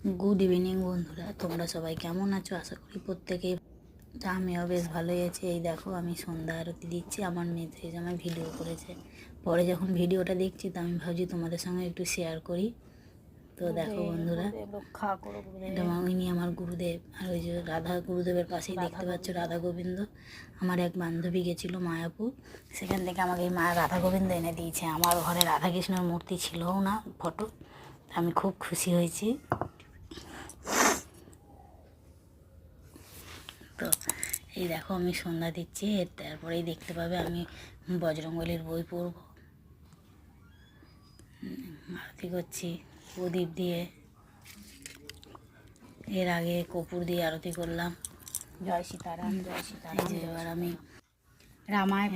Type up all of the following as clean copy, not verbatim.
Good evening বন্ধুরা, তোমরা সবাই কেমন আছো? আশা করি প্রত্যেকেই। আমিও বেশ ভালোই আছি। এই দেখো, আমি সন্ধ্যা আরতি দিচ্ছি। আমার মেয়ে এসে আমার ভিডিও করেছে। পরে যখন ভিডিওটা দেখছি তো আমি ভাবছি তোমাদের সঙ্গে একটু শেয়ার করি। তো দেখো বন্ধুরা, এটা ইনি আমার গুরুদেব। আর ওই যে রাধা গুরুদেবের পাশেই দেখতে পাচ্ছ রাধা গোবিন্দ। আমার এক বান্ধবী গেছিলো মায়াপুর, সেখান থেকে আমাকে এই মা রাধা গোবিন্দ এনে দিয়েছে। আমার ঘরে রাধা কৃষ্ণের মূর্তি ছিলও না, ফটো। আমি খুব খুশি হয়েছি। তো এই দেখো, আমি সন্ধ্যা দিচ্ছি। এর তারপরেই দেখতে পাবে আমি বজরংবলীর বই পড়ব, আরতি করছি প্রদীপ দিয়ে। এর আগে কপুর দিয়ে আরতি করলাম। জয় সীতারাম, জয় সীতারাম। এবার আমি রামায়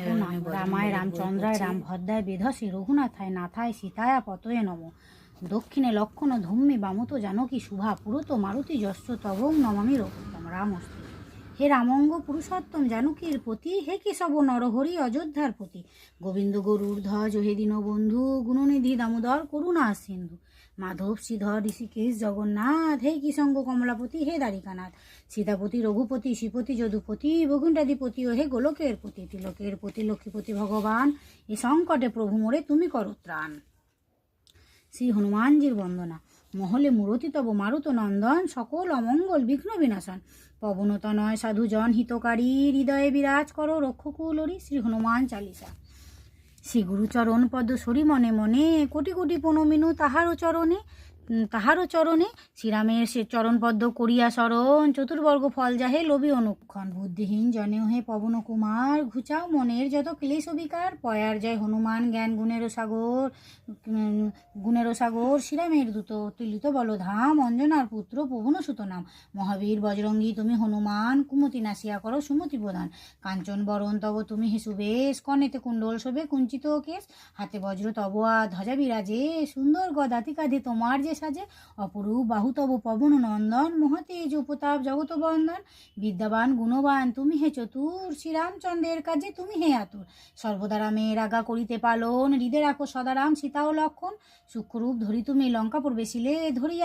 রামায় রামচন্দ্রায় রামভদ্রায় বেধসে রঘুনাথায় নাথায় সীতায়া পতয়ে নম। দক্ষিণে লক্ষণ ধম্মে বামত জানকী শুভা পুরত মারুতি যস্য তবং নমামি রঘুত্তম। রামস্তি। হে রামঙ্গ পুরুষোত্তম জানকীর পতি, হে কেশব নরহরি অযোধ্যার পতি। গোবিন্দ গরুর ধ্বজ হে দীনবন্ধু, গুণনিধি দামোদর করুণা সিন্ধু। মাধব শ্রীধর ঋষিকেশ জগন্নাথ, হে কিসঙ্গ কমলাপতি হে দ্বারিকানাথ। সীতাপতি রঘুপতি শ্রীপতি যদুপতি, বৈকুণ্ঠাধিপতি ও হে গোলকের পতি। তিলকের পতি লক্ষ্মীপতি ভগবান, এ সংকটে প্রভু মোরে তুমি করো ত্রাণ। শ্রী হনুমানজির বন্দনা। মহলে মূরতি তব মারুত নন্দন, সকল অমঙ্গল বিঘ্ন বিনাশন। পবনতনয় সাধুজন হিতকারী, হৃদয়ে বিরাজ করো রক্ষকুলরি। শ্রী হনুমান চালিসা। শ্রী গুরুচরণ পদ্ম সরি মনে মনে, কোটি কোটি প্রণমিনু তাহারও চরণে। শ্রীরামের সে চরণপদ্ম করিয়া স্মরণ, চতুর্বর্গ ফল যাহে লবি অনুক্ষণ। বুদ্ধিহীন জনেও হে পবন কুমার, ঘুচাও মনের যত ক্লেশ বিকার। পয়ার জয় হনুমান জ্ঞান গুণেরও সাগর, শ্রীরামের দূত তুলিত বলধাম। অঞ্জনার পুত্র পবন সুত নাম। মহাবীর বজরঙ্গী তুমি হনুমান, কুমতি নাসিয়া করো সুমতি প্রদান। কাঞ্চন বরণ তব তুমি হে সুবেশ, কনেতে কুণ্ডল শোভে কুঞ্চিত কেশ। হাতে বজ্র তব ধ্বজা বিরাজে, সুন্দর গদাতি কাঁধে তোমার যে সাজে। অপরূপ বাহু তব পবন নন্দন, মহাতেজ উপতাপ জগত বন্দন। বিদ্যাবান গুণবান তুমি হে চতুর, শ্রীরামচন্দ্রের কাজে তুমি হে আতুর। সর্বদা রামের আজ্ঞা করিতে পালন, হৃদে রাখো সদারাম সীতা ও লক্ষণ। সূক্ষ্মরূপ ধরি তুমি লঙ্কা প্রবেশিলে, ধরিয়া